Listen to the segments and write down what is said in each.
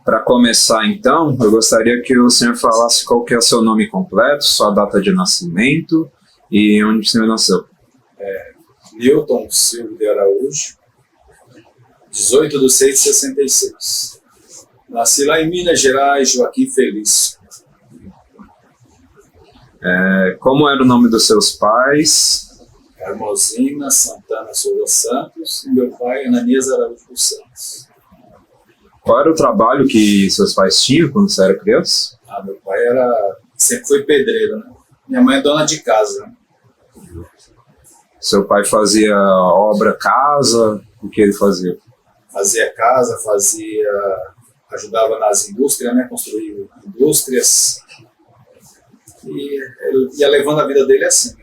Para começar, então, eu gostaria que o senhor falasse qual que é o seu nome completo, sua data de nascimento e onde o senhor nasceu. Newton Silva de Araújo, 18/6/66. Nasci lá em Minas Gerais, Joaquim Felício. Como era o nome dos seus pais? Hermosina Santana Souza Santos e meu pai Ananias Araújo dos Santos. Qual era o trabalho que seus pais tinham quando você era criança? Meu pai sempre foi pedreiro, né? Minha mãe é dona de casa, né? Seu pai fazia obra, casa, o que ele fazia? Fazia casa, ajudava nas indústrias, né? Construir indústrias. E ele ia levando a vida dele assim,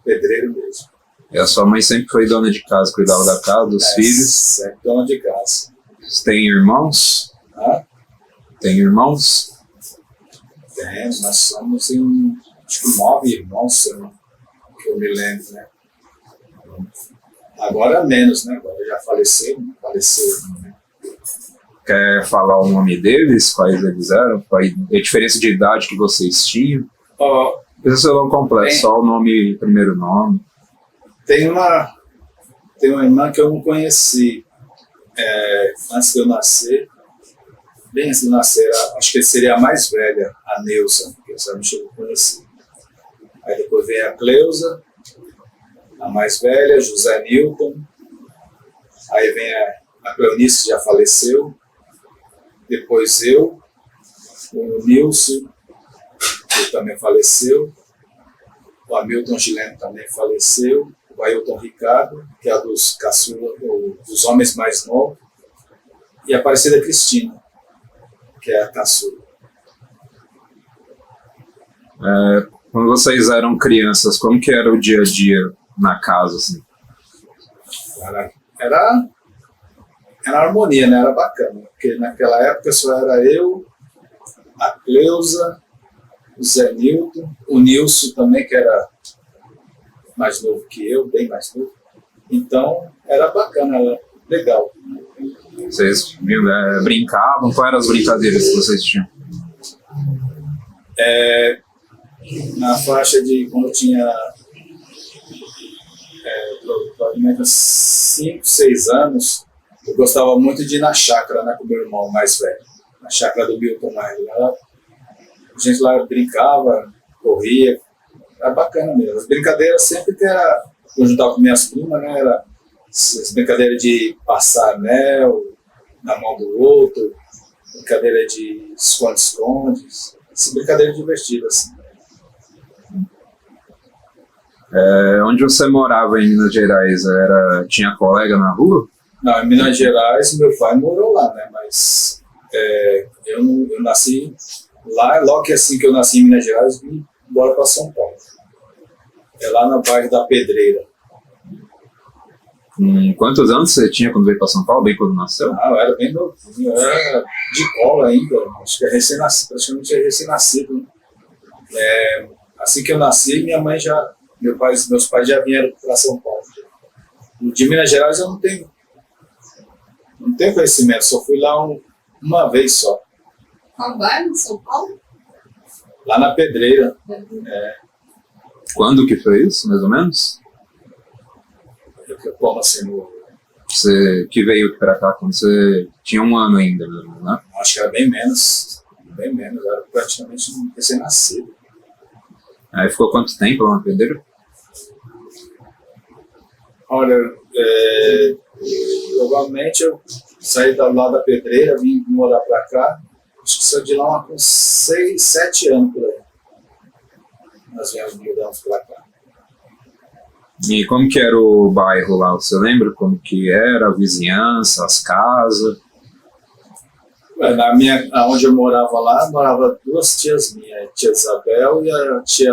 pedreiro mesmo. E a sua mãe sempre foi dona de casa, cuidava da casa, dos filhos? Sempre dona de casa. Você tem irmãos? Tem irmãos? Temos, nós somos acho que 9 irmãos, que eu me lembro, né? Agora menos, né? Agora já faleceu. Né? Quer falar o nome deles? Quais eles eram? A diferença de idade que vocês tinham? Não precisa ser o nome completo, só o nome, primeiro nome. Tem uma irmã que eu não conheci antes de eu nascer. Bem antes de eu nascer, acho que seria a mais velha, a Neuza, que essa não chegou a conhecer. Aí depois vem a Cleusa, a mais velha, José Newton. Aí vem a Cleonice, que já faleceu. Depois eu, o Nilson, que também faleceu. O Hamilton Gileno também faleceu. O Ailton Ricardo, que é dos caçula, dos homens mais novos. E a Aparecida Cristina, que é a caçula. Quando vocês eram crianças, como que era o dia a dia na casa, assim? Era harmonia, né? Era bacana, porque naquela época só era eu, a Cleusa, o Zé Nilton, o Nilson também, que era mais novo que eu, bem mais novo. Então, era bacana, era legal. Vocês brincavam? Quais eram as brincadeiras que vocês tinham? Na faixa de quando eu tinha provavelmente 5, 6 anos, eu gostava muito de ir na chácara, né, com o meu irmão mais velho, na chácara do Milton Maio. A gente lá brincava, corria, era bacana mesmo. As brincadeiras sempre que eu juntava com minhas primas, né, era as brincadeiras de passar anel na mão do outro, brincadeira de esconde-esconde, essa brincadeira divertida, assim. Onde você morava em Minas Gerais, tinha colega na rua? Não, em Minas Gerais, meu pai morou lá, né? Mas eu nasci lá, logo que assim que eu nasci em Minas Gerais, vim embora para São Paulo. É lá no bairro da Pedreira. Quantos anos você tinha quando veio para São Paulo, bem quando nasceu? Eu era bem novinho, eu era de cola ainda, acho que praticamente recém-nascido. Né? Assim que eu nasci, meus pais já vieram para São Paulo. De Minas Gerais eu não tenho conhecimento, só fui lá uma vez só. Qual bairro de São Paulo? Lá na Pedreira. Quando que foi isso, mais ou menos? Como assim? Você que veio para cá quando você tinha 1 ano ainda, né? Acho que era bem menos, era praticamente um recém-nascido. Aí ficou quanto tempo lá na Pedreira? Olha, provavelmente eu saí lá da Pedreira, vim morar para cá, acho que saí de lá com 6, 7 anos por aí. Nós mudamos para cá. E como que era o bairro lá? Você lembra como que era a vizinhança, as casas? Onde eu morava lá, morava 2 tias minhas, a tia Isabel e a tia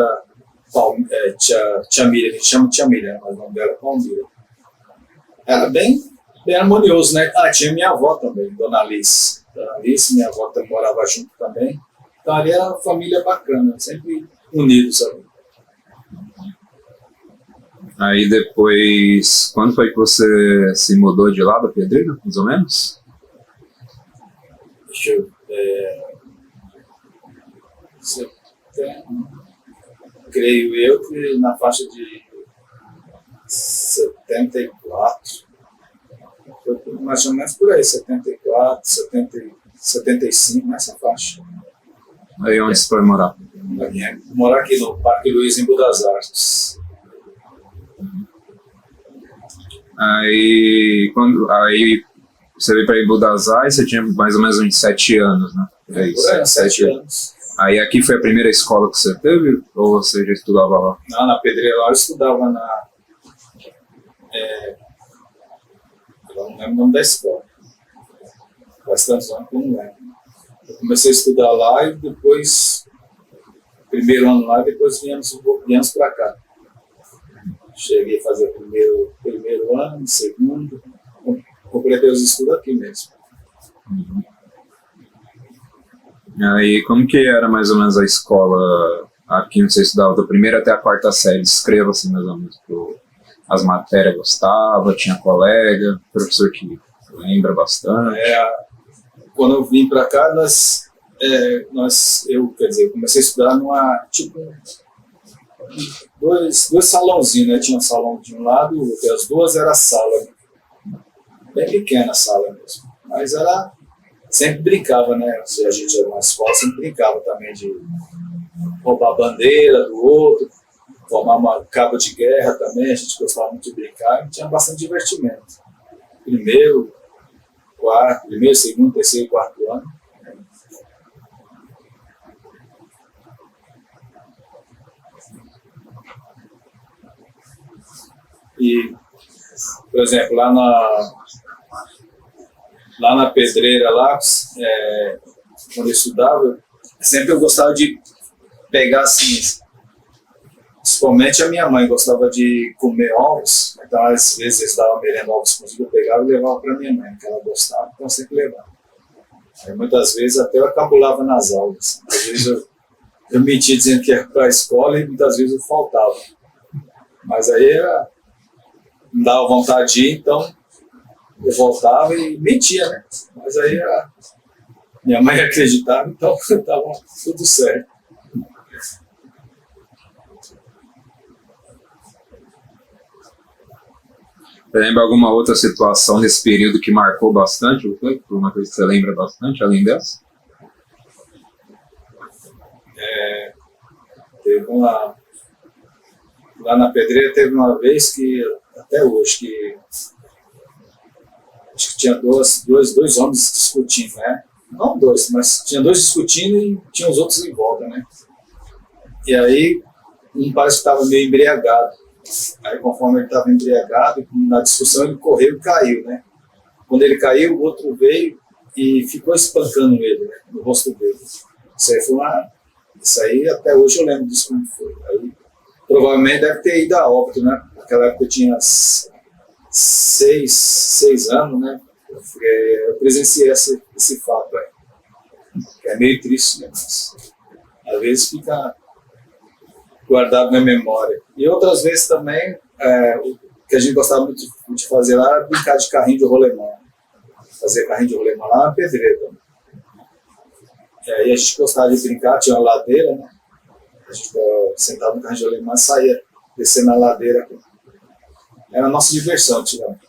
Miriam, que chama tia Miriam, mas o nome dela é Palmira. Era bem harmonioso, né? Tinha minha avó também, Dona Alice. Dona Alice, minha avó também morava junto também. Então ali era uma família bacana, sempre unidos ali. Aí depois, quando foi que você se mudou de lá da Pedreira, mais ou menos? Deixa eu ver. Creio eu que na faixa de 74, mais ou menos por aí, 74, 75, nessa faixa. Aí onde você foi morar? Morar aqui no Parque Luiz, em Budas Artes. Aí você veio para Embu das Artes, você tinha mais ou menos uns 7 anos, né? Por aí, 7 anos. Aí aqui foi a primeira escola que você teve? Ou você já estudava lá? Não, na Pedreira lá eu estudava eu não lembro o nome da escola. Faz tantos anos que eu não lembro. Eu comecei a estudar lá e depois, primeiro ano lá, e depois viemos para cá. Cheguei a fazer o primeiro ano, segundo, completei os estudos aqui mesmo. Uhum. Aí como que era mais ou menos a escola aqui onde você estudava, da primeira até a quarta série? Descreva assim mais ou menos as matérias gostava, tinha colega, professor que lembra bastante. Quando eu vim para cá, eu comecei a estudar numa, tipo, dois salãozinhos, né? Tinha um salão de um lado e o outro, as duas eram sala, né? Bem pequena a sala mesmo, mas sempre brincava, né? A gente era uma escola, sempre brincava também de roubar a bandeira do outro, formar uma cabo de guerra também, a gente gostava muito de brincar e tinha bastante divertimento. Primeiro, segundo, terceiro e quarto ano. E, por exemplo, lá na Pedreira, quando eu estudava, sempre eu gostava de pegar assim, principalmente a minha mãe gostava de comer ovos, então às vezes eles davam merenda ovos cozidos, eu pegava e levava para minha mãe, que ela gostava, então eu sempre levava. Aí, muitas vezes até eu cabulava nas aulas, às vezes eu mentia dizendo que ia para a escola e muitas vezes eu faltava. Mas aí não dava vontade de ir, então eu voltava e mentia, né? Mas aí minha mãe acreditava, então estava tudo certo. Você lembra alguma outra situação nesse período que marcou bastante? Uma coisa que você lembra bastante, além dessa? Teve lá na Pedreira teve uma vez que, até hoje, que acho que tinha dois homens discutindo, né? Não dois, mas tinha dois discutindo e tinha os outros em volta, né? E aí, um parece que estava meio embriagado. Aí, conforme ele estava embriagado, na discussão ele correu e caiu, né? Quando ele caiu, o outro veio e ficou espancando ele, né, no rosto dele. Isso aí até hoje eu lembro disso como foi. Aí, provavelmente deve ter ido a óbito, né? Naquela época eu tinha 6 anos, né? Eu presenciei esse fato aí. Que é meio triste, né? Mas às vezes fica guardado na memória. E outras vezes também, o que a gente gostava muito de fazer lá era brincar de carrinho de rolemã. Fazer carrinho de rolemã lá na Pedreira também. E aí a gente gostava de brincar, tinha uma ladeira, né? A gente sentava no carrinho de rolemã e saía descendo a ladeira. Era a nossa diversão antigamente.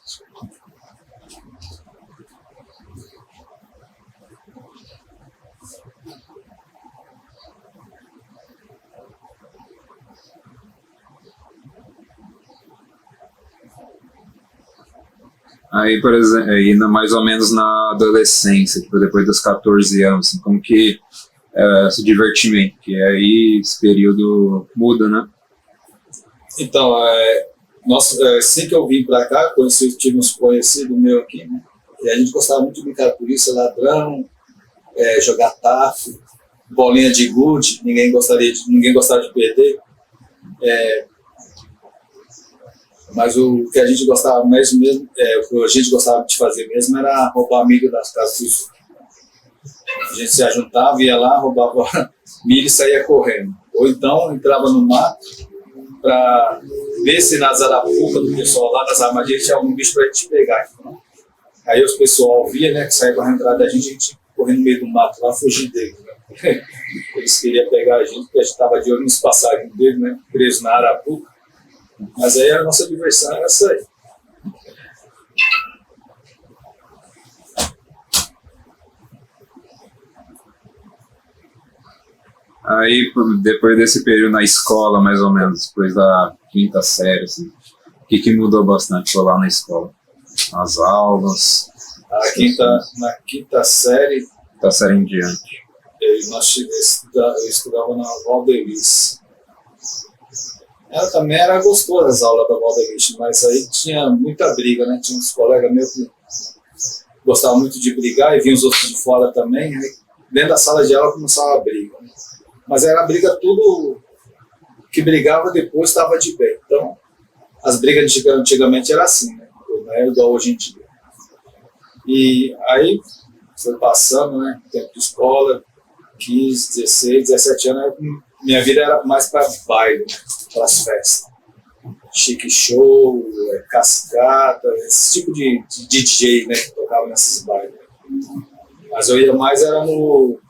Aí, por exemplo, ainda mais ou menos na adolescência, tipo, depois dos 14 anos, assim, como que esse divertimento, que aí esse período muda, né? Então, assim que eu vim para cá, tive uns conhecidos meus aqui, né? E a gente gostava muito de brincar de polícia, ladrão, jogar tafo, bolinha de gude, ninguém gostava de perder. Mas o que a gente gostava mesmo, o que a gente gostava de fazer mesmo era roubar milho das casas dos outros. A gente se juntava, ia lá, roubava milho e saía correndo. Ou então entrava no mato para ver se nas arapucas do pessoal lá, nas armadilhas, tinha algum bicho para a gente pegar. Então, aí o pessoal via, né, que saía correndo atrás da gente correndo no meio do mato lá, fugir dele, né? Eles queriam pegar a gente, porque a gente estava de olho nos passarinhos dele, né? Preso na arapuca. Mas aí a nossa diversão era essa aí. Aí, depois desse período na escola, mais ou menos, depois da quinta série, assim, o que mudou bastante foi lá na escola? As aulas? Na quinta série, Da série em diante. eu estudava na Valdelice. Ela também era gostosa, as aulas da Valdelice, mas aí tinha muita briga, né? Tinha uns colegas meus que gostavam muito de brigar e vinham os outros de fora também. Aí, dentro da sala de aula começava a briga, né? Mas era a briga, tudo que brigava depois estava de bem. Então, as brigas antigamente eram assim, né? Não é igual hoje em dia. E aí foi passando, né? Tempo de escola, 15, 16, 17 anos, minha vida era mais para baile, para as festas. Chique show, cascata, esse tipo de DJ, né? Que tocava nesses bailes. Mas eu ia mais era no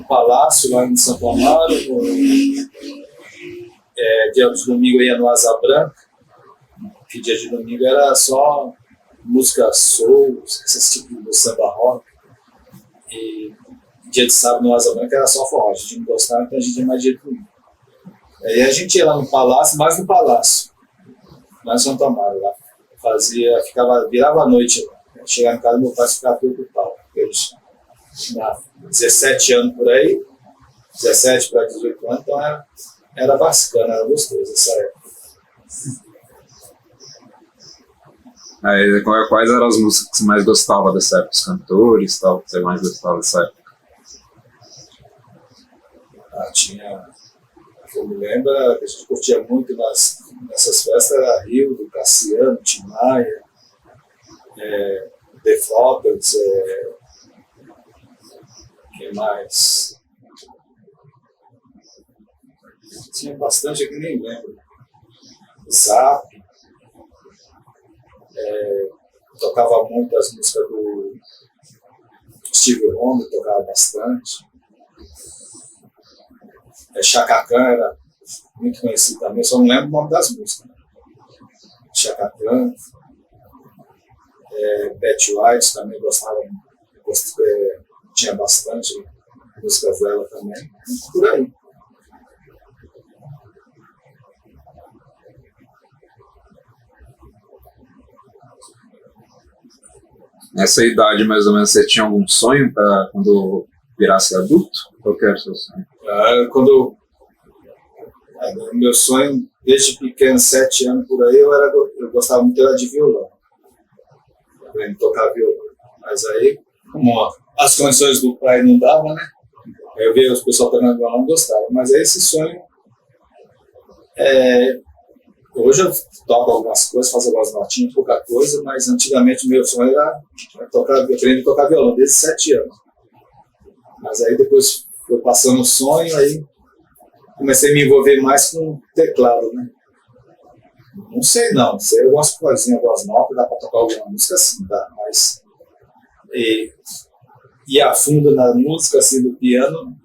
Palácio, lá em Santo Amaro. Dia de domingo eu ia no Asa Branca, que dia de domingo era só música soul, esse tipo de samba rock. E dia de sábado no Asa Branca era só forró, a gente não gostava, então a gente ia mais dia de domingo. Aí a gente ia lá no Palácio, mais no Palácio, lá em Santo Amaro, lá. Virava a noite lá. Chegava em casa, meu pai ficava preocupado, porque eles 17 anos por aí, 17 para 18 anos, então era bacana, era gostoso essa época. Aí, quais eram as músicas que você mais gostava dessa época? Os cantores e tal, que você mais gostava dessa época? Tinha, eu me lembro, que a gente curtia muito nessas festas, era Rio, do Cassiano, Tim Maia, The Floppers, quem mais? Tinha bastante aqui, nem lembro. Zap. Tocava muito as músicas do Steve Wonder, tocava bastante. Chaka Khan era muito conhecido também, só não lembro o nome das músicas. Chaka Khan. Betty White também tinha bastante músicas dela também. Por aí. Nessa idade, mais ou menos, você tinha algum sonho para quando virasse adulto? Qual que era o seu sonho? Meu sonho, desde pequeno, 7 anos por aí, eu gostava muito de violão. Aprender a tocar violão. Mas aí, como as condições do pai não davam, né? Eu via os pessoal tocando violão, não gostava. Mas aí esse sonho... Hoje eu toco algumas coisas, faço algumas notinhas, pouca coisa, mas antigamente o meu sonho era aprender a tocar violão, desde 7 anos. Mas aí depois foi passando o sonho, aí comecei a me envolver mais com teclado, né? Não sei algumas coisinhas, algumas notas, dá para tocar alguma música assim, dá, mas ir a fundo na música assim do piano,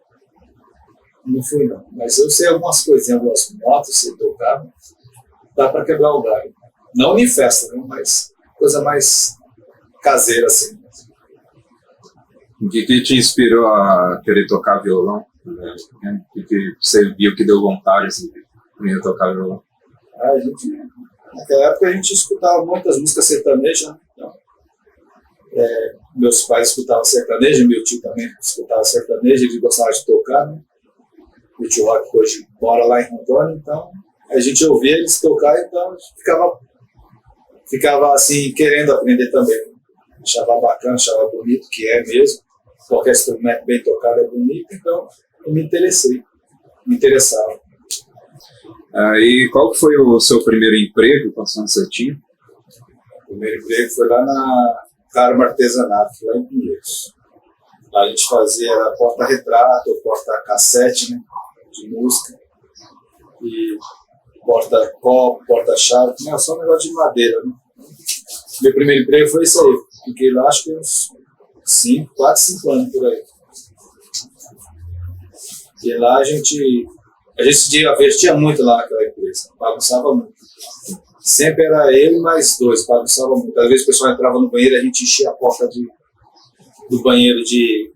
não fui não. Mas eu sei algumas coisinhas, algumas notas, sei tocar, dá para quebrar o galho. Não em festa, né? Mas coisa mais caseira assim. O que te inspirou a querer tocar violão? O que você viu que deu vontade assim, de tocar violão? Naquela época a gente escutava muitas músicas sertanejas, né? Então, meus pais escutavam sertanejo, meu tio também escutava sertanejo, ele gostava de tocar, né? O tio Rock hoje mora lá em Rondônia, então a gente ouvia eles tocar, então a gente ficava assim, querendo aprender também. Achava bacana, achava bonito, que é mesmo. Qualquer instrumento bem tocado é bonito, então eu me interessava. E qual foi o seu primeiro emprego, quantos anos você tinha? O primeiro emprego foi lá na Carmo Artesanato, lá em Pinheiros. Lá a gente fazia porta-retrato, porta-cassete, né, de música, e porta-copo, porta-chave, só um negócio de madeira, né. Meu primeiro emprego foi isso aí, fiquei lá acho que uns 4, 5 anos por aí. E lá a gente se divertia muito lá naquela empresa, bagunçava muito. Sempre era ele mais 2, bagunçava muito. Às vezes o pessoal entrava no banheiro, a gente enchia a porta do banheiro de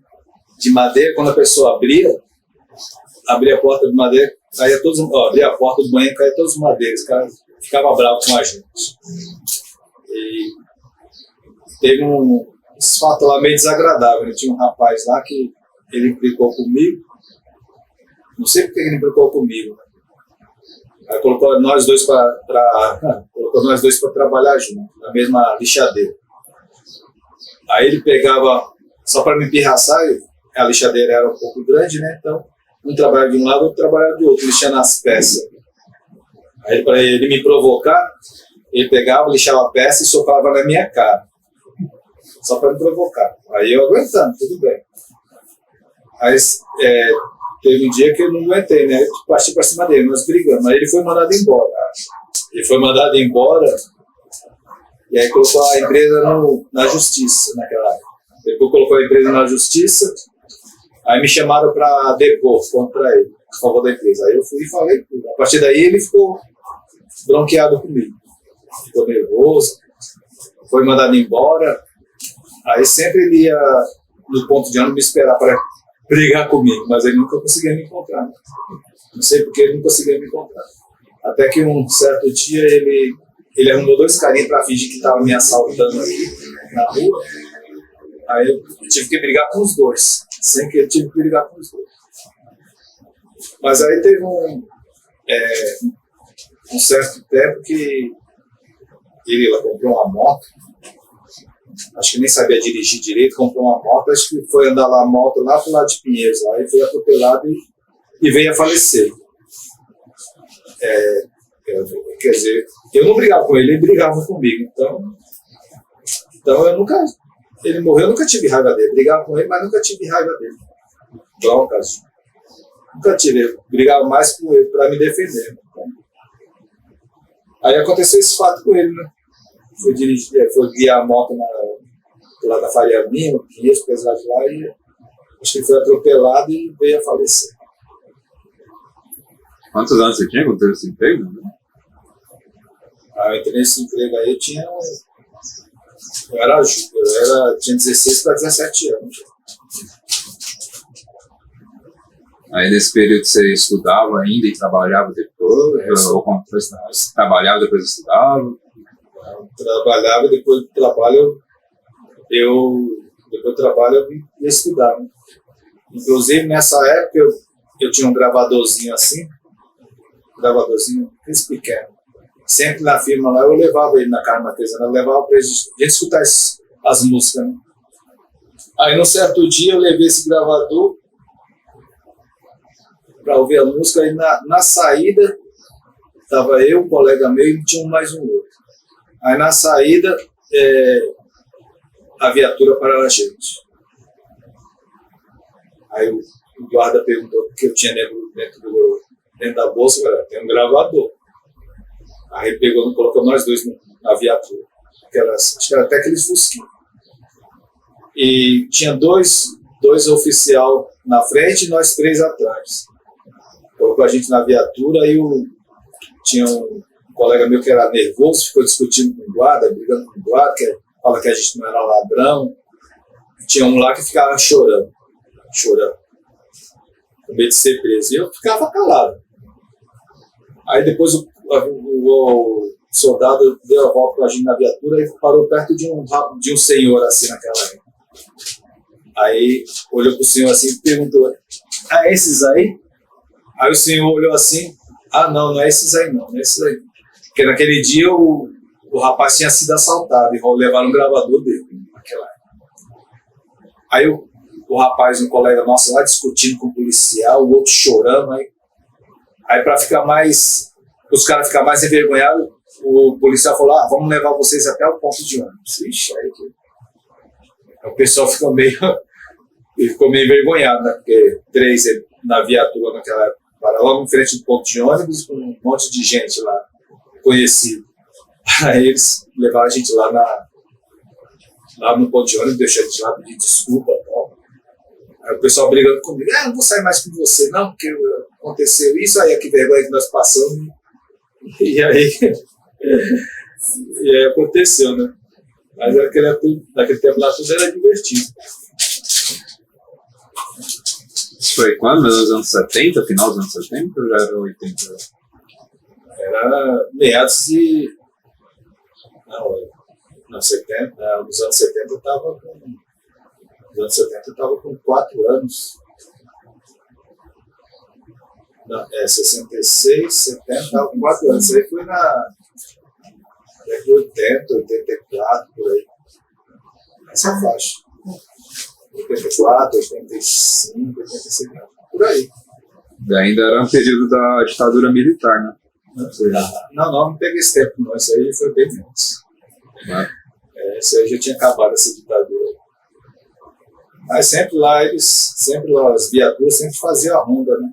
madeira. Quando a pessoa abria a porta de madeira, abria a porta do banheiro, caía todos os madeiros. O cara ficava bravo com a gente. E teve esse fato lá meio desagradável. Né? Tinha um rapaz lá que ele implicou comigo. Não sei porque ele implicou comigo. Né? Aí colocou nós dois para trabalhar junto, na mesma lixadeira. Aí ele pegava, só para me pirraçar, a lixadeira era um pouco grande, né? Então, um trabalhava de um lado, outro trabalhava do outro, lixando as peças. Aí, para ele me provocar, ele pegava, lixava a peça e socava na minha cara. Só para me provocar. Aí eu aguentando, tudo bem. Aí teve um dia que eu não aguentei, né? Eu parti para cima dele, nós brigamos. Aí ele foi mandado embora. E aí colocou a empresa na justiça naquela época. Depois colocou a empresa na justiça. Aí me chamaram para depor contra ele, a favor da empresa. Aí eu fui e falei tudo. A partir daí ele ficou bronqueado comigo. Ficou nervoso. Foi mandado embora. Aí sempre ele ia no ponto de ônibus me esperar para brigar comigo, mas ele nunca conseguia me encontrar. Não sei porque ele não conseguia me encontrar. Até que um certo dia ele arrumou 2 carinhas para fingir que estava me assaltando aqui na rua. Aí eu tive que brigar com os 2. Sem que eu tive que brigar com os 2. Mas aí teve um certo tempo que ele comprou uma moto. Acho que nem sabia dirigir direito, comprou uma moto, acho que foi andar lá a moto lá pro lado de Pinheiros, lá, e foi atropelado e veio a falecer. Quer dizer, eu não brigava com ele brigava comigo, então eu nunca, ele morreu, eu nunca tive raiva dele, brigava com ele, mas nunca tive raiva dele. Broncas, nunca tive, eu brigava mais com ele para me defender. Então. Aí aconteceu esse fato com ele, né? Foi guiar a moto lá na Faria Lima, Pinheiros, pesado lá, e acho que ele foi atropelado e veio a falecer. Quantos anos você tinha quando teve esse emprego? Eu entrei nesse emprego aí, tinha 16 para 17 anos. Aí nesse período você estudava ainda e trabalhava depois? Ou como foi? Você trabalhava e depois estudava? Eu trabalhava e depois do trabalho eu ia estudar. Né? Inclusive nessa época eu tinha um gravadorzinho assim, esse pequeno. Sempre na firma lá eu levava ele na casa artesanal, eu levava para ele escutar as músicas. Né? Aí num certo dia eu levei esse gravador para ouvir a música e na saída estava eu, um colega meu e tinha mais um outro. Aí na saída a viatura parou a gente. Aí o guarda perguntou o que eu tinha dentro da bolsa, galera, tem um gravador. Aí pegou e colocou nós dois na viatura. Acho que era até aqueles fusquinhos. E tinha dois oficiais na frente e nós 3 atrás. Colocou a gente na viatura e tinha um colega meu que era nervoso, ficou discutindo com o guarda, brigando com o guarda, que fala que a gente não era ladrão. Tinha um lá que ficava chorando, com medo de ser preso. E eu ficava calado. Aí depois o soldado deu a volta com a gente na viatura e parou perto de um senhor assim naquela época. Aí olhou pro senhor assim e perguntou: esses aí? Aí o senhor olhou assim: não é esses aí não, é esses aí. Porque naquele dia o rapaz tinha sido assaltado e levaram um gravador dele naquela época. Aí o rapaz, um colega nosso lá discutindo com o policial, o outro chorando, aí para ficar mais, os caras ficarem mais envergonhados, o policial falou: vamos levar vocês até o ponto de ônibus. Ixi, aí o pessoal ficou meio envergonhado, né? Porque 3 na viatura naquela época, para logo em frente do ponto de ônibus, com um monte de gente lá, conhecido. Aí eles levaram a gente lá lá no ponto de ônibus, deixei de lá pedir desculpa e tal. Aí o pessoal brigando comigo, não vou sair mais com você, não, porque aconteceu isso, aí que vergonha que nós passamos. E aí, aconteceu, né? Mas naquele tempo lá tudo era divertido. Isso foi quando? Nos anos 70? Final dos anos 70 ou já era 80? Era meados de... nos anos 70 eu estava com... Nos anos 70 eu estava com 4 anos. 66, 70, estava com 4 anos. Isso aí foi na década de 80, 84, por aí. Essa faixa. 84, 85, 86, por aí. Ainda era um período da ditadura militar, né? Não peguei esse tempo, não. Isso aí foi bem antes. Isso aí já tinha acabado essa ditadura. Mas sempre lá, as viaturas sempre faziam a ronda, né?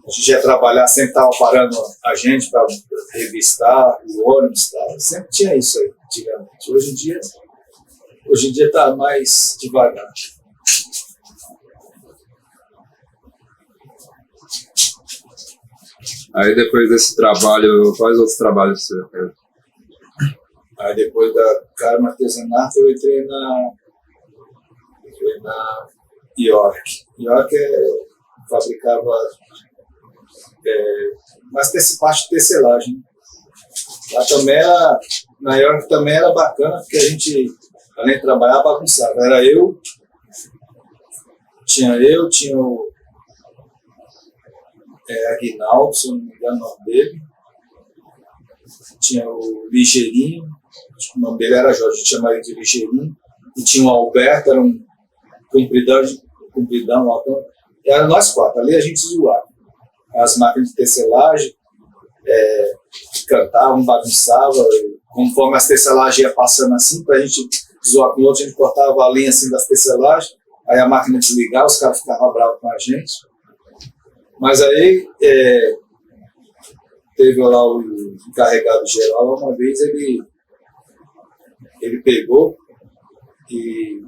A gente ia trabalhar, sempre estava parando a gente para revistar o ônibus, tá? Sempre tinha isso aí, antigamente. Hoje em dia está mais devagar. Aí depois desse trabalho, quais outros trabalhos você fez? Aí depois da Karma Artesanato eu entrei na York. York fabricava mas parte de tecelagem. Lá também na York também era bacana, porque a gente, além de trabalhar, bagunçava. Era tinha o Aguinaldo, se eu não me engano o nome dele, tinha o Ligeirinho, acho que o nome dele era Jorge, a gente chamava ele de Ligeirinho, e tinha o Alberto, era um compridão, altão, e era nós 4, ali a gente zoava. As máquinas de tecelagem, cantavam, bagunçavam, conforme as tecelagens iam passando assim, para a gente zoar com o outro, a gente cortava a linha assim das tecelagens, aí a máquina desligava, os caras ficavam bravos com a gente. Mas aí teve lá o encarregado geral, uma vez ele pegou e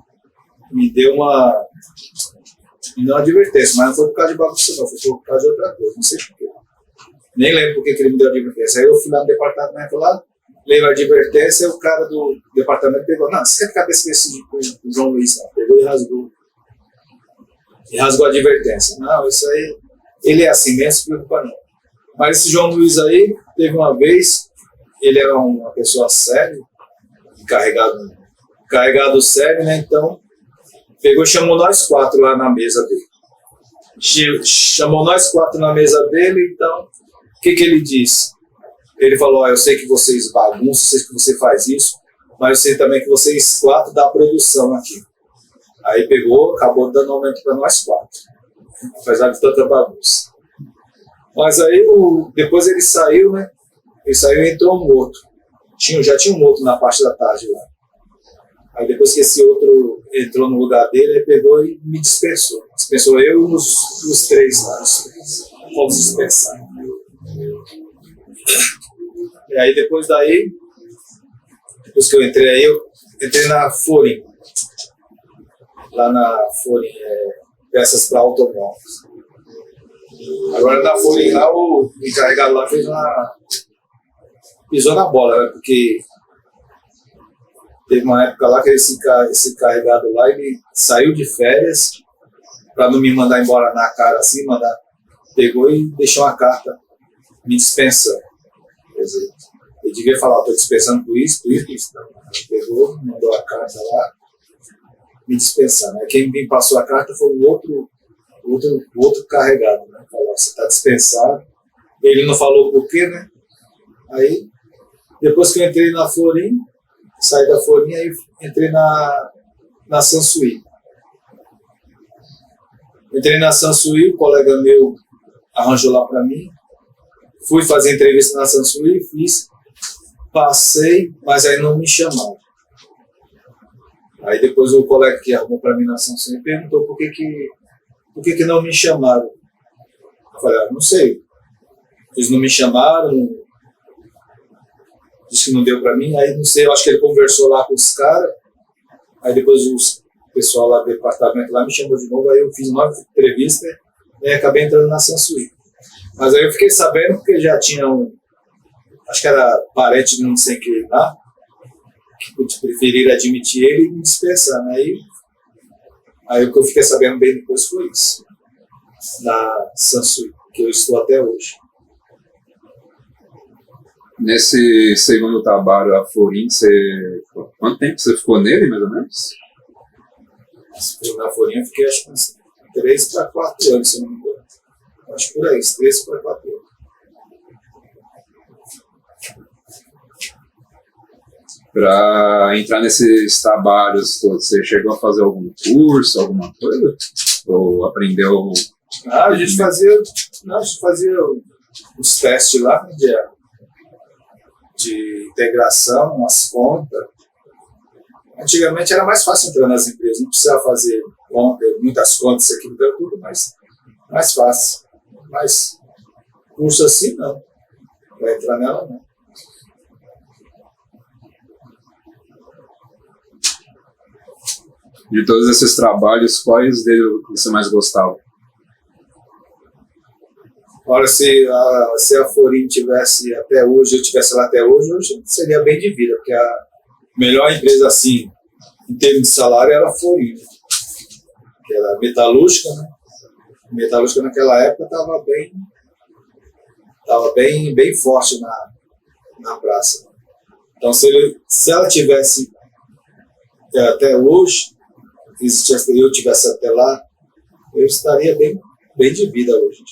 me deu uma advertência, mas não foi por causa de bagunça não, foi por causa de outra coisa, não sei porquê. Nem lembro por que ele me deu a advertência. Aí eu fui lá no departamento lá, lembro a advertência, e o cara do departamento pegou, não, você quer ficar desse vestido com o João Luiz? Não. Pegou e rasgou a advertência. Não, isso aí, ele é assim mesmo, se preocupa não. Mas esse João Luiz aí, teve uma vez, ele era uma pessoa séria, carregado sério, né, então, pegou e chamou nós 4 lá na mesa dele. Chamou nós 4 na mesa dele, então, o que ele disse? Ele falou, eu sei que vocês bagunçam, eu sei que você faz isso, mas eu sei também que vocês 4 dão produção aqui. Aí pegou, acabou dando aumento para nós 4, apesar de tanta bagunça. Mas aí, depois ele saiu, né? Ele saiu e entrou um outro. Já tinha um outro na parte da tarde lá. Aí depois que esse outro entrou no lugar dele, ele pegou e me dispensou. Dispensou eu e os 3 lá. Fomos dispensar. E aí depois que eu entrei na Forim. Lá na Forim, peças para automóveis. Agora na Forim lá, o encarregado lá pisou na bola, né? Porque teve uma época lá que esse encarregado lá, ele saiu de férias para não me mandar embora na cara assim, pegou e deixou uma carta me dispensando. Quer dizer, ele devia falar, estou dispensando por isso. Ele pegou, mandou a carta lá, me dispensando. Aí quem me passou a carta foi o outro carregado, né? Falou, você está dispensado. Ele não falou por quê, né? Aí, depois que eu entrei na Florim, saí da Florim, aí entrei na Sansuí. Entrei na Sansuí, o colega meu arranjou lá para mim. Fui fazer entrevista na Sansuí, fiz, passei, mas aí não me chamaram. Aí depois o colega que arrumou para mim na Sansuí perguntou por que não me chamaram. Eu falei, não sei. Eles não me chamaram, disse que não deu para mim, aí não sei, eu acho que ele conversou lá com os caras, Aí depois o pessoal lá do departamento lá me chamou de novo, aí eu fiz uma entrevista e acabei entrando na Sansui. Mas aí eu fiquei sabendo porque já tinha acho que era parente de não sei quem lá, que preferiram admitir ele e me dispensar. Né? Aí o que eu fiquei sabendo bem depois foi isso, na Sansui, que eu estou até hoje. Nesse segundo trabalho, a Forin, quanto tempo você ficou nele, mais ou menos? Na Forinha eu fiquei acho que uns 3 para 4 anos, se não me engano. Acho por aí, 3 para 4 anos. Para entrar nesses trabalhos todos, você chegou a fazer algum curso, alguma coisa? Ou aprendeu? A gente fazia os testes lá de integração, umas contas. Antigamente era mais fácil entrar nas empresas, não precisava fazer muitas contas, isso aqui, tudo, mas mais fácil. Mas curso assim não, para entrar nela não. De todos esses trabalhos, quais deles você mais gostava? Olha, se a Forin tivesse até hoje, eu tivesse lá até hoje seria bem de vida, porque a melhor empresa, assim, em termos de salário, era a Forin, que era metalúrgica, né? Metalúrgica naquela época estava bem forte na praça. Então, se ela tivesse até hoje, se eu tivesse até lá, eu estaria bem de vida hoje.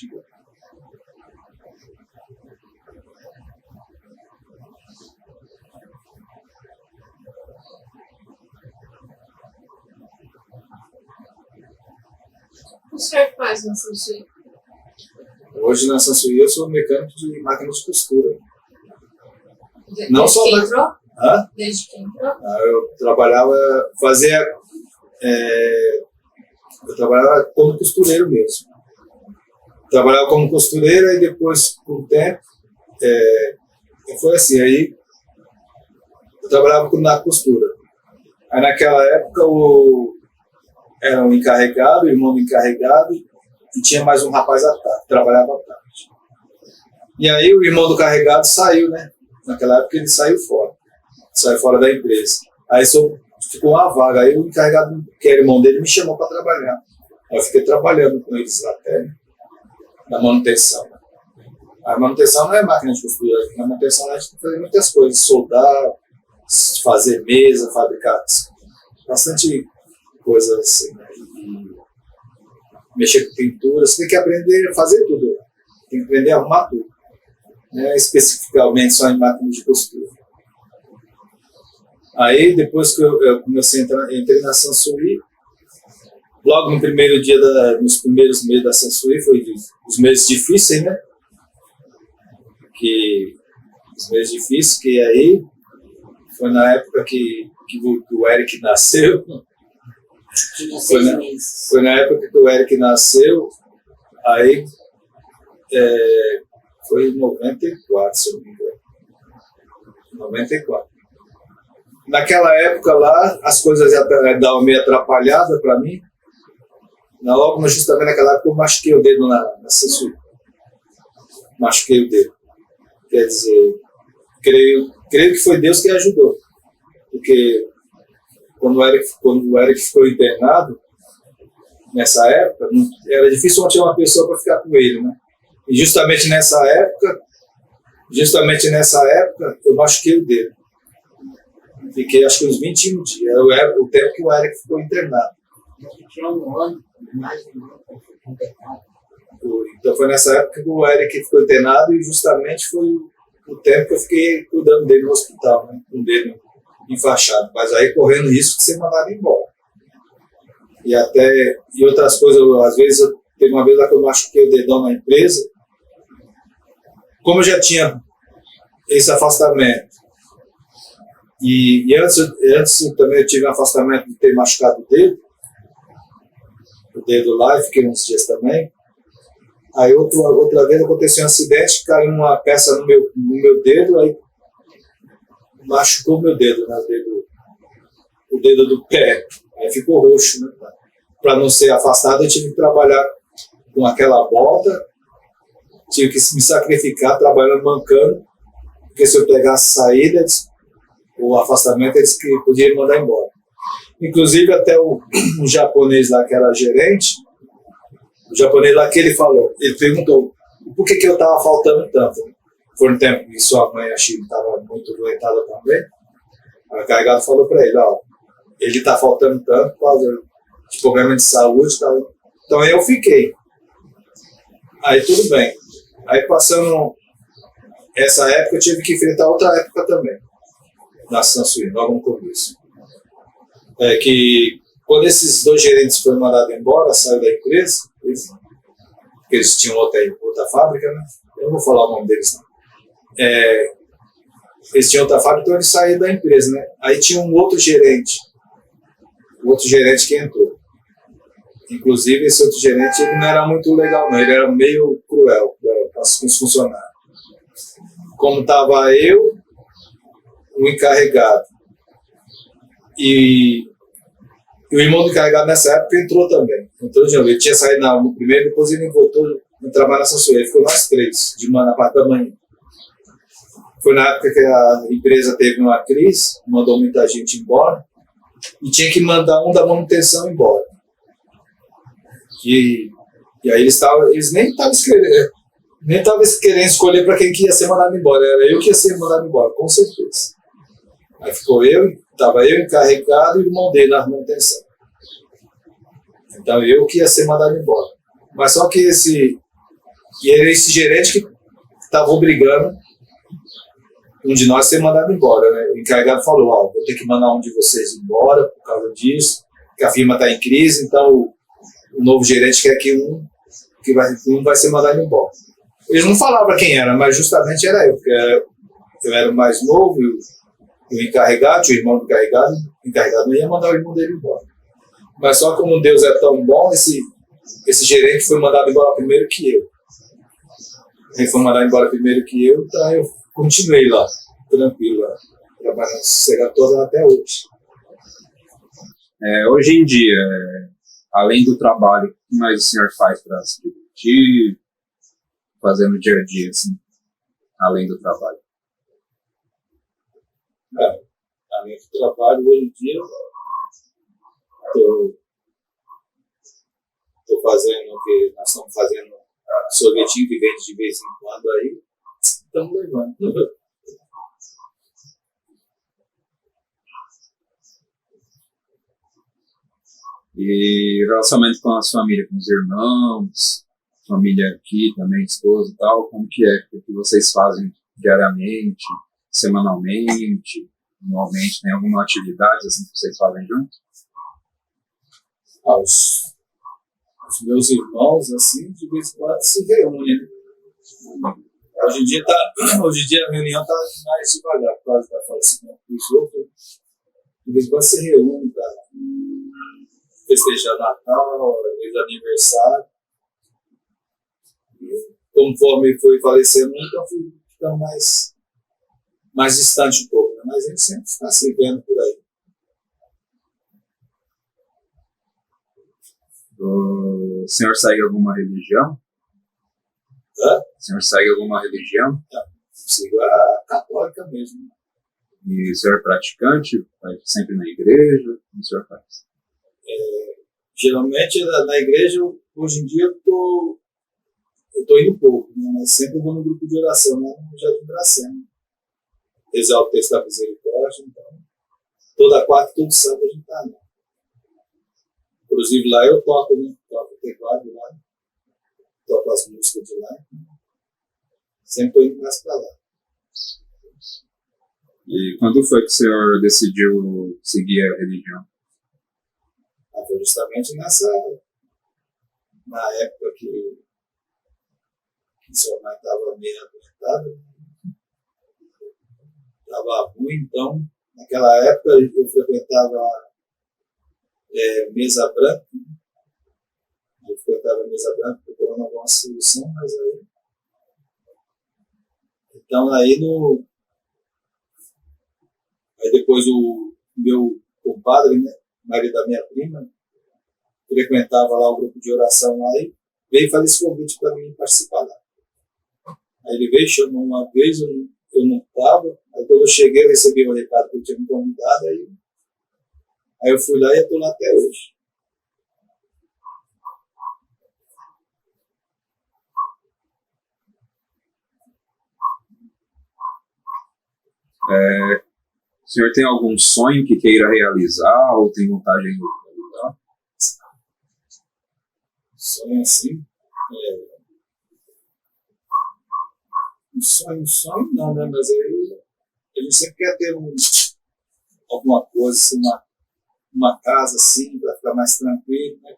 O senhor faz na Sansui? Hoje na Sansui eu sou mecânico de máquina de costura. Não Desde só que entrou? Hã? Desde que entrou? Eu trabalhava como costureiro mesmo. Trabalhava como costureiro e depois, com o tempo, foi assim, aí eu trabalhava na costura. Aí naquela época era um encarregado, irmão do encarregado, e tinha mais um rapaz à tarde, trabalhava à tarde. E aí o irmão do carregado saiu, né? Naquela época ele saiu fora da empresa. Aí ficou uma vaga, aí o encarregado, que era irmão dele, me chamou para trabalhar. Aí eu fiquei trabalhando com eles lá até na manutenção. A manutenção não é máquina de costura, na manutenção a gente tem que fazer muitas coisas, soldar, fazer mesa, fabricar bastante coisas assim, né? E mexer com pintura, você tem que aprender a fazer tudo, tem que aprender a arrumar tudo, né? Especificamente só em máquina de costura. Aí depois que eu comecei a entrei na Sansui, logo no primeiro dia, nos primeiros meses da Sansui, foi os meses difíceis, né? Os meses difíceis, que aí foi na época que o Eric nasceu. Foi na época que o Eric nasceu, aí foi em 94, se eu não me engano. 94. Naquela época lá, as coisas já davam meio atrapalhada para mim. Logo, justamente naquela época, eu machuquei o dedo na Sansui. Machuquei o dedo. Quer dizer, creio que foi Deus que ajudou. Porque quando o Eric ficou internado, nessa época, era difícil achar uma pessoa para ficar com ele, né? E justamente nessa época, eu machuquei o dedo. Fiquei acho que uns 21 dias, o tempo que o Eric ficou internado. Então foi nessa época que o Eric ficou internado e justamente foi o tempo que eu fiquei cuidando dele no hospital, né? Com o dedo enfaixado, mas aí correndo risco de ser mandado embora. E outras coisas, às vezes, teve uma vez lá que eu machuquei o dedão na empresa, como eu já tinha esse afastamento, e antes também eu tive um afastamento de ter machucado o dedo lá, e fiquei uns dias também. Aí outra vez aconteceu um acidente, caiu uma peça no meu dedo, aí machucou meu dedo, né? o dedo do pé. Aí ficou roxo, né? Para não ser afastado, eu tive que trabalhar com aquela bota, tive que me sacrificar trabalhando mancando, porque se eu pegasse saída, o afastamento, eles que podiam me mandar embora. Inclusive, até o japonês lá, que era gerente, o japonês lá que ele falou, ele perguntou por que eu estava faltando tanto. Foi um tempo que sua mãe, a China, estava muito doentada também. A carregada falou para ele, ó, ele está faltando tanto por causa de problema de saúde. Tal. Então aí eu fiquei. Aí tudo bem. Aí passando essa época, eu tive que enfrentar outra época também, na Sansui, logo no começo. É que quando esses dois gerentes foram mandados embora, saiu da empresa, eles tinham outra fábrica, né? Eu não vou falar o nome deles, não. Eles tinham outra fábrica, então eles saíram da empresa, né? Aí tinha um outro gerente que entrou. Inclusive, esse outro gerente, ele não era muito legal, não. Ele era meio cruel com os funcionários. Como estava eu, o encarregado, e o irmão do encarregado nessa época entrou também. Entrou de novo. Ele tinha saído no primeiro, depois ele voltou a trabalhar na Sansui. Ele ficou nós três, na parte da manhã. Foi na época que a empresa teve uma crise, mandou muita gente embora, e tinha que mandar um da manutenção embora. E aí eles nem estavam querendo escolher para quem que ia ser mandado embora. Era eu que ia ser mandado embora, com certeza. Aí estava eu encarregado e o irmão dele na manutenção. Então eu que ia ser mandado embora. Mas só que era esse gerente que estava obrigando um de nós a ser mandado embora, né? O encarregado falou, ó, vou ter que mandar um de vocês embora por causa disso, que a firma está em crise, então o novo gerente quer que um vai ser mandado embora. Eles não falavam quem era, mas justamente era eu, porque eu era o mais novo, e o encarregado, o irmão do encarregado, o encarregado não ia mandar o irmão dele embora. Mas só como Deus é tão bom, esse gerente foi mandado embora primeiro que eu. Ele foi mandado embora primeiro que eu, então eu continuei lá, tranquilo, lá, trabalhando sossegado até hoje. Hoje em dia, além do trabalho, o que mais o senhor faz para se divertir, fazer no dia a dia, assim, além do trabalho? Além do trabalho, hoje em dia, estou fazendo o que nós estamos fazendo, sorvetinho que vende de vez em quando aí, estamos levando. E relacionamento com a sua família, com os irmãos, família aqui também, esposa e tal, como que é? O que vocês fazem diariamente, semanalmente, anualmente? Tem alguma atividade assim que vocês fazem juntos? Os meus irmãos, assim, de vez em quando se reúnem. Hoje em dia a reunião está mais devagar, por causa da falecimento dos outros. De vez em quando se reúne para festejar Natal, às vezes aniversário. E, conforme foi falecendo, então fui ficando mais distante um pouco. Né? Mas a gente sempre está se vendo por aí. O senhor segue alguma religião? Hã? O senhor segue alguma religião? Não, sigo a católica mesmo. E o senhor é praticante? Vai sempre na igreja? Como o senhor faz? Geralmente na igreja, hoje em dia, eu tô indo pouco, né? Mas sempre vou no grupo de oração, né? No Jardim Dracena. Rezar o texto da misericórdia, então. Toda quarta e todo sábado a gente está lá. Inclusive lá eu toco, né? Toco o teclado lá, toco as músicas de lá. Sempre estou indo mais para lá. E quando foi que o senhor decidiu seguir a religião? Foi justamente na época que sua mãe estava meio apertada, estava ruim, então naquela época eu frequentava mesa branca, procurando alguma solução, mas aí. Então aí depois o meu compadre, né? Marido da minha prima, frequentava lá o grupo de oração lá e veio fazer esse convite para mim participar lá. Aí ele veio, chamou uma vez, eu não estava, aí quando eu cheguei eu recebi um recado que ele tinha me convidado, aí eu fui lá e estou lá até hoje. O senhor tem algum sonho que queira realizar ou tem vontade de realizar? Sonho assim, um sonho não, né? Mas aí a gente sempre quer ter alguma coisa, assim, uma casa assim, para ficar mais tranquilo, né?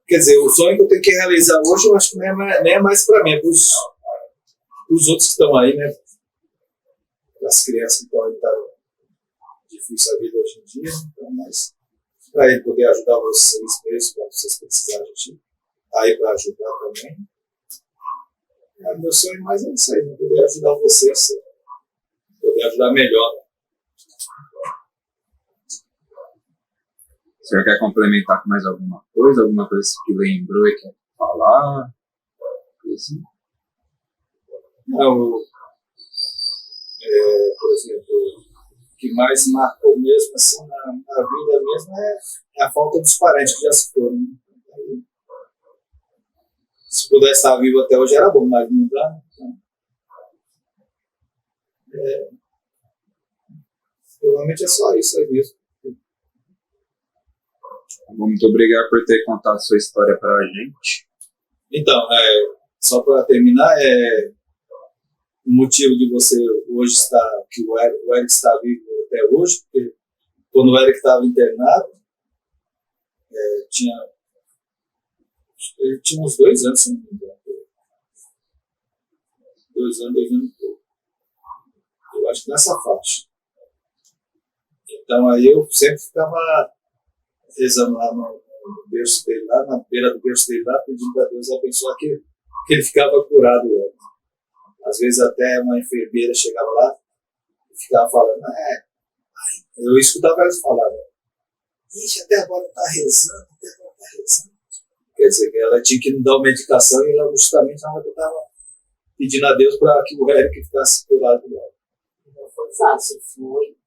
Quer dizer, o sonho que eu tenho que realizar hoje, eu acho que nem é mais para mim, é para os outros que estão aí, né? As crianças que estão aí, tá difícil a vida hoje em dia, então, mas para ele poder ajudar vocês mesmo, quando vocês precisarem, a gente tá aí para ajudar também. Meu sonho mais é isso aí, né? Poder ajudar vocês, poder ajudar melhor. O senhor quer complementar com mais alguma coisa que lembrou e quer falar? Assim? Não, por exemplo, o que mais marcou mesmo assim, na vida mesmo é a falta dos parentes que já se foram. Né? Se pudesse estar vivo até hoje era bom, mas não dá. Então, provavelmente é só isso aí mesmo. Muito obrigado por ter contado a sua história para a gente. Então, só para terminar, o motivo de você hoje estar, que o Eric está vivo até hoje, porque quando o Eric estava internado, ele tinha uns 2 anos, se não me engano. 2 anos e pouco. Eu acho que nessa faixa. Então aí eu sempre ficava rezando lá no berço dele, lá na beira do berço dele, lá, pedindo para Deus abençoar que ele ficava curado logo. Às vezes até uma enfermeira chegava lá e ficava falando, eu escutava eles falar, ixi, até agora está rezando. Quer dizer, que ela tinha que me dar uma medicação e ela justamente na hora que eu estava pedindo a Deus para que o Eric ficasse curado logo. Não foi fácil, foi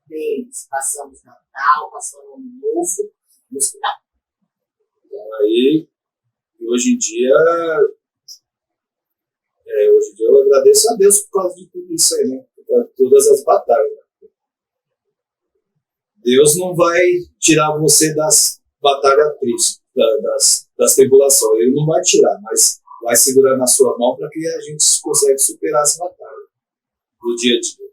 deles. Passamos Natal, passamos Ano Novo no hospital. Então, aí, hoje em dia eu agradeço a Deus por causa de tudo isso aí, né? Por todas as batalhas. Né? Deus não vai tirar você das batalhas tristes, das tribulações. Ele não vai tirar, mas vai segurar na sua mão para que a gente consiga superar essa batalha do dia a dia.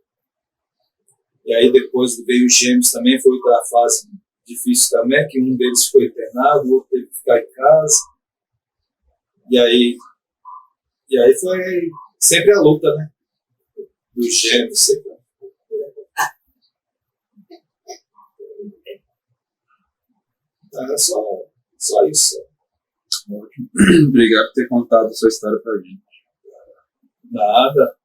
E aí depois veio os gêmeos também, foi outra fase difícil também, que um deles foi internado, o outro teve que ficar em casa. E aí foi sempre a luta, né? Dos gêmeos, sempre. Então, é só isso. Obrigado por ter contado a sua história pra gente. Nada.